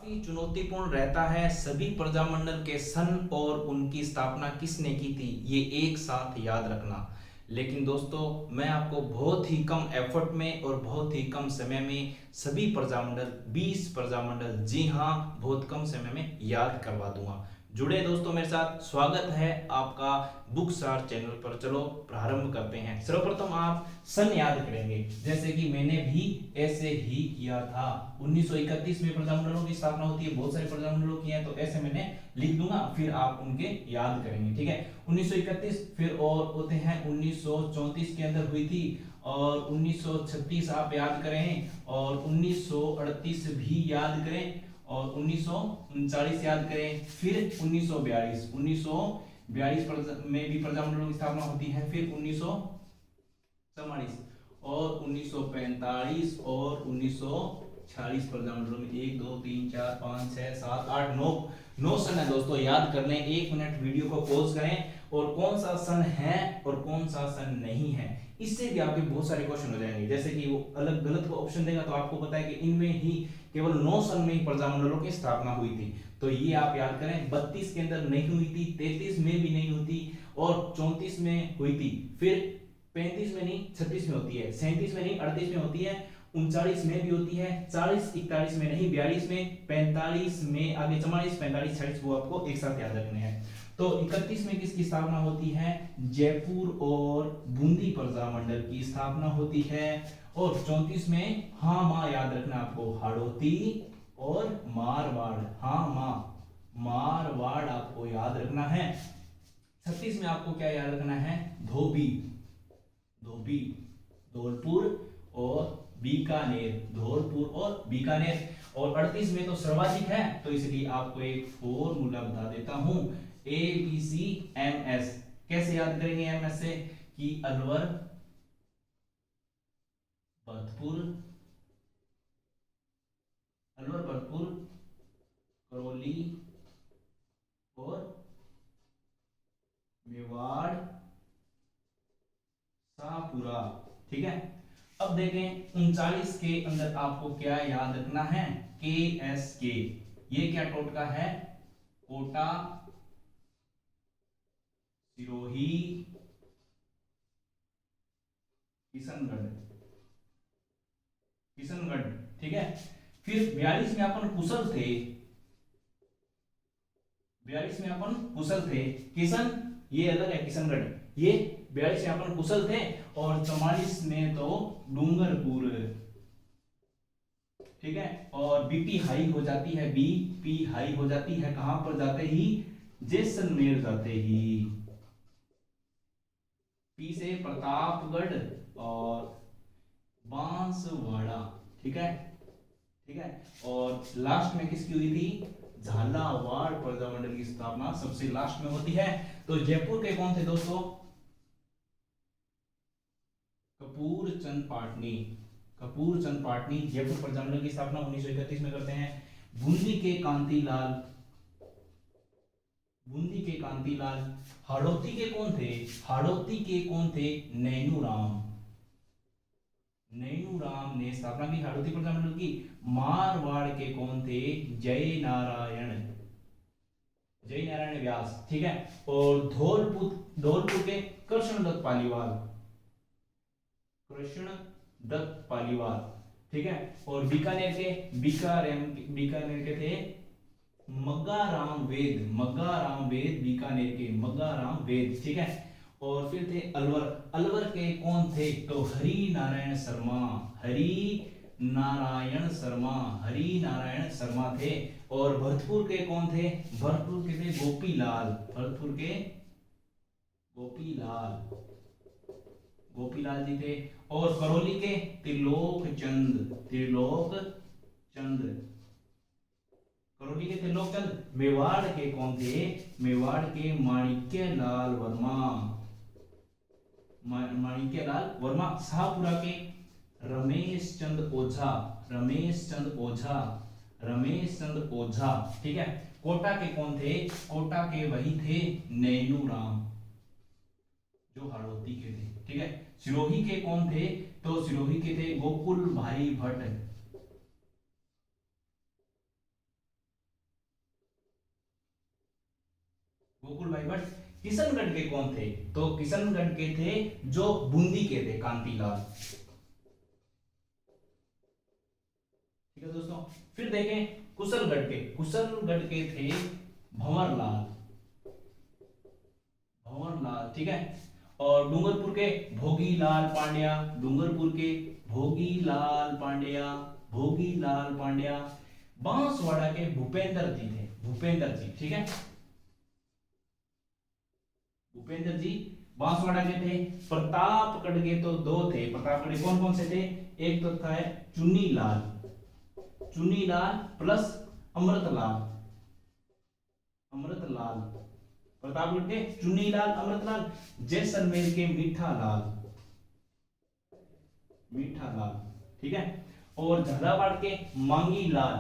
काफी चुनौतीपूर्ण रहता है सभी प्रजामंडल के सन और उनकी स्थापना किसने की थी ये एक साथ याद रखना। लेकिन दोस्तों मैं आपको बहुत ही कम एफर्ट में और बहुत ही कम समय में सभी प्रजामंडल 20 प्रजामंडल, जी हाँ, बहुत कम समय में याद करवा दूंगा। जुड़े दोस्तों मेरे साथ, स्वागत है आपका बुकसार चैनल पर। चलो प्रारंभ करते हैं। सर्वप्रथम आप सन याद करेंगे, जैसे कि मैंने भी ऐसे ही किया था। 1931 में प्रजामंडलों की स्थापना होती है, बहुत सारे प्रजामंडलों की है, तो ऐसे मैंने लिख दूंगा, फिर आप उनके याद करेंगे, ठीक है। 1931 फिर और होते हैं 1934 के अंदर हुई थी, और 1936 आप याद करें, और 1938 भी याद करें, और 1939 याद करें, फिर 1942 में भी प्रजामंडलों की स्थापना होती है, फिर 1944 और 1945 और 1946 प्रजामंडलों में 1 2 3 4 5 6 7 8 9 9 सन है दोस्तों। याद कर लें, 1 मिनट वीडियो को पॉज करें और कौन सा सन है और कौन सा सन नहीं है, इससे भी आपके बहुत सारे क्वेश्चन हो जाएंगे। जैसे कि वो अलग गलत को ऑप्शन देगा तो आपको पता है कि इनमें ही केवल 9 सन में ही प्रजामंडलों की स्थापना हुई थी, तो ये आप याद करें। 32 के अंदर नहीं हुई थी, 33 में भी नहीं हुई थी, और 34 में हुई थी, फिर 35 में नहीं 36 में होती है, 37 में नहीं 38 में होती है, 39 में भी होती है, 40 41 में नहीं 42 में, 45 में, आगे 44 45 46 वो आपको एक साथ याद रखने हैं। तो 31 में किसकी स्थापना होती है? जयपुर और बूंदी प्रजामंडल की स्थापना होती है। और 34 में हाँ माँ याद रखना आपको, हाड़ौती और मारवाड़, हाँ माँ मारवाड़ आपको याद रखना है। 36 में आपको क्या याद रखना है? धोबी, धोबी, धौलपुर और बीकानेर, धौलपुर और बीकानेर। और 38 में तो सर्वाधिक है, तो इसलिए आपको एक फॉर्मूला बता देता हूं, ABCMS। कैसे याद करेंगे एमएस से? कि अलवर, भरतपुर, अलवर, भरतपुर, करौली और मेवाड़, शाहपुरा, ठीक है। अब देखें 39 के अंदर आपको क्या याद रखना है? KSK। ये क्या टोटका है? कोटा, सिरोही, किशनगढ़, किशनगढ़, ठीक है। फिर 42 में अपन कुशल थे, 42 में अपन कुशल थे, किशन ये अलग है, किशनगढ़ ये। 42 में अपन कुशल थे, और 44 में तो डूंगरपुर, ठीक है। और बीपी हाई हो जाती है, बीपी हाई हो जाती है कहां पर जाते ही? जैसलमेर जाते ही। पी से प्रतापगढ़ और बांसवाड़ा, ठीक है, ठीक है। और लास्ट में किसकी हुई थी? झालावाड़ प्रजामंडल की स्थापना सबसे लास्ट में होती है। तो जयपुर के कौन थे दोस्तों? कपूर चंद पाटनी, कपूर चंद पाटनी जयपुर प्रजामंडल की स्थापना 1931 में करते हैं। बूंदी के कांतीलाल, बूंदी के कांतीलाल। हाड़ौती के कौन थे? हाड़ौती के कौन थे? नैनूराम, नैनूराम ने स्थापना की हाड़ौती प्रजामंडल की। मारवाड़ के कौन थे? जय नारायण, जय नारायण व्यास, ठीक है। और धौलपुर, धौलपुर के कृष्णदत्त पालीवाल, कृष्ण दत्त पालीवाल, ठीक है। और बीकानेर के, बीकानेर के थे मग्गाराम वेद, मग्गाराम वेद, बीकानेर के मग्गाराम वेद, ठीक है। और फिर थे अलवर, अलवर के कौन थे? तो हरि नारायण शर्मा, हरि नारायण शर्मा, हरि नारायण शर्मा थे। और भरतपुर के कौन थे? भरतपुर के थे गोपीलाल, भरतपुर के गोपीलाल, गोपीलाल जी थे। और करौली के त्रिलोक चंद, त्रिलोक चंद, करौली के त्रिलोक चंद। मेवाड़ के कौन थे? मेवाड़ के माणिक्य लाल वर्मा, माणिक्य लाल वर्मा। शाहपुरा के रमेश चंद ओझा, रमेश चंद ओझा, रमेश चंद ओझा, ठीक है। कोटा के कौन थे? कोटा के वही थे नैनूराम, जो हाड़ौती के थे, ठीक है। सिरोही के कौन थे? तो सिरोही के थे गोकुल भाई भट्ट, गोकुल भाई भट्ट किशनगढ़ के कौन थे? तो किशनगढ़ के थे जो बूंदी के थे, कांतिलाल। ठीक है दोस्तों, फिर देखें कुशलगढ़ के थे भंवरलाल, ठीक है। और डूंगरपुर के भोगीलाल पांड्या, भोगीलाल पांड्या। बांसवाड़ा के भूपेंद्र जी थे, ठीक है, भूपेंद्र जी बांसवाड़ा के थे। प्रतापगढ़ के तो दो थे, प्रतापगढ़ कौन कौन से थे? एक तो था चुन्नीलाल प्लस अमृतलाल, प्रतापगढ़ के चुन्नीलाल, अमृतलाल। जैसलमेर के मीठालाल, ठीक है। और झालावाड़ के मांगीलाल,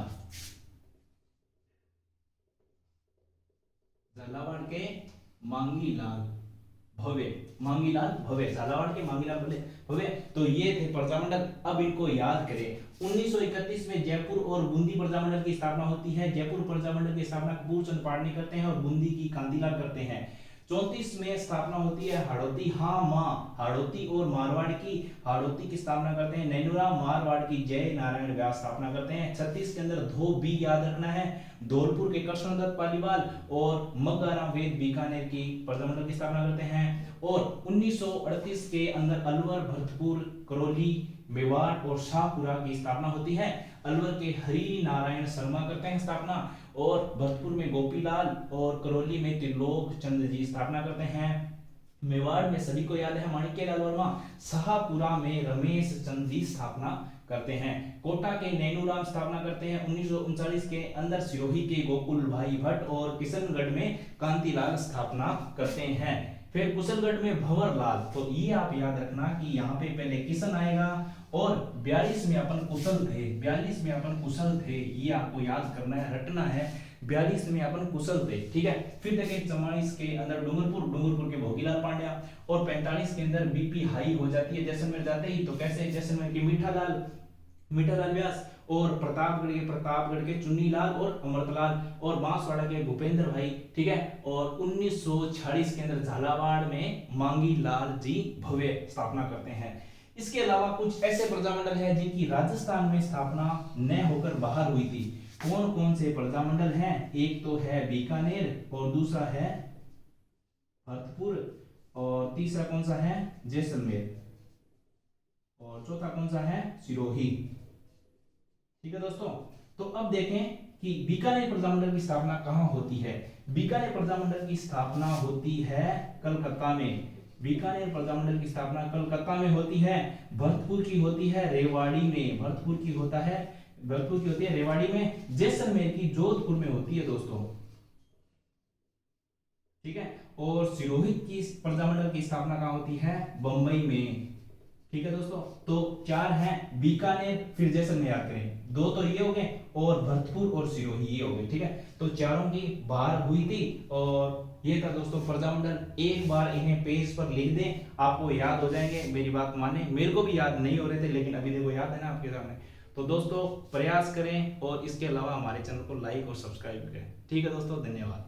भवे, झालावाड़ के मांगीलाल भवे। तो ये थे प्रजामंडल। अब इनको याद करें। 1931 में जयपुर और बूंदी प्रजामंडल की स्थापना होती है। जयपुर प्रजामंडल की स्थापना कपूरचंद पाड़नी करते हैं और बूंदी की कांतिलाल करते हैं। 34 में स्थापना होती है हाड़ौती और मारवाड़ की स्थापना करते हैं। नैनुराम मारवाड़ की जय नारायण व्यास स्थापना करते हैं। 36 के अंदर धोबी याद रखना है। धौलपुर के कृष्णदत्त पालीवाल और मग्गाराम वेद बीकानेर की प्रजामंडल की स्थापना करते हैं। और 1938 के अंदर अलवर, भरतपुर, करौली, मेवाड़ और शाहपुरा की स्थापना होती है। अलवर के हरि नारायण शर्मा करते हैं स्थापना, और भरतपुर में गोपीलाल और करौली में त्रिलोक चंद्र जी स्थापना करते हैं। मेवाड़ में सभी को याद है माणिक्यलाल वर्मा। शाहपुरा में रमेश चंद जी स्थापना करते हैं। कोटा के नैनूराम स्थापना करते हैं। 1939 के अंदर सिरोही के गोकुल भाई भट्ट और किशनगढ़ में कांतिलाल स्थापना करते हैं। फिर कुशलगढ़ में भंवरलाल। तो ये आप याद रखना कि यहाँ पे पहले किशन आएगा और 42 में अपन कुशल थे, ये आपको याद करना है, रटना है। 42 में अपन कुशल थे, ठीक है। फिर देखें 44 के अंदर डूंगरपुर के भोगीलाल पांड्या, और 45 के अंदर बीपी हाई हो जाती है जैसलमेर जाते ही। तो कैसे? जैसलमेर के मीठालाल व्यास, और प्रतापगढ़ के चुन्नीलाल और अमृतलाल, और बांसवाड़ा के भूपेंद्र भाई, ठीक है। और 1946 के अंदर झालावाड़ में मांगीलाल जी भव्य स्थापना करते हैं। इसके अलावा कुछ ऐसे प्रजामंडल है जिनकी राजस्थान में स्थापना न होकर बाहर हुई थी। कौन कौन से प्रजामंडल हैं? एक तो है बीकानेर, और दूसरा है भरतपुर, और तीसरा कौन सा है? जैसलमेर, और चौथा कौन सा है? सिरोही। ठीक है दोस्तों, तो अब देखें कि बीकानेर प्रजामंडल की स्थापना कहां होती है। बीकानेर प्रजामंडल की स्थापना होती है कलकत्ता में। बीकानेर प्रजामंडल की स्थापना कलकत्ता में होती है। भरतपुर की होती है रेवाड़ी में, भरतपुर की होती है रेवाड़ी में। जैसलमेर की जोधपुर में होती है दोस्तों, ठीक है। और सिरोही की प्रजामंडल की स्थापना कहां होती है? बंबई में, ठीक है दोस्तों। तो 4 हैं, बीकानेर, फिर जैसलमेर याद करें, 2 तो ये हो गए, और भरतपुर और सिरोही ये हो गए, ठीक है। तो चारों की बाहर हुई थी, और ये था दोस्तों प्रजामंडल। एक बार इन्हें पेज पर लिख दें, आपको याद हो जाएंगे। मेरी बात माने, मेरे को भी याद नहीं हो रहे थे, लेकिन अभी देखो याद है ना आपके सामने। तो दोस्तों प्रयास करें, और इसके अलावा हमारे चैनल को लाइक और सब्सक्राइब करें। ठीक है दोस्तों, धन्यवाद।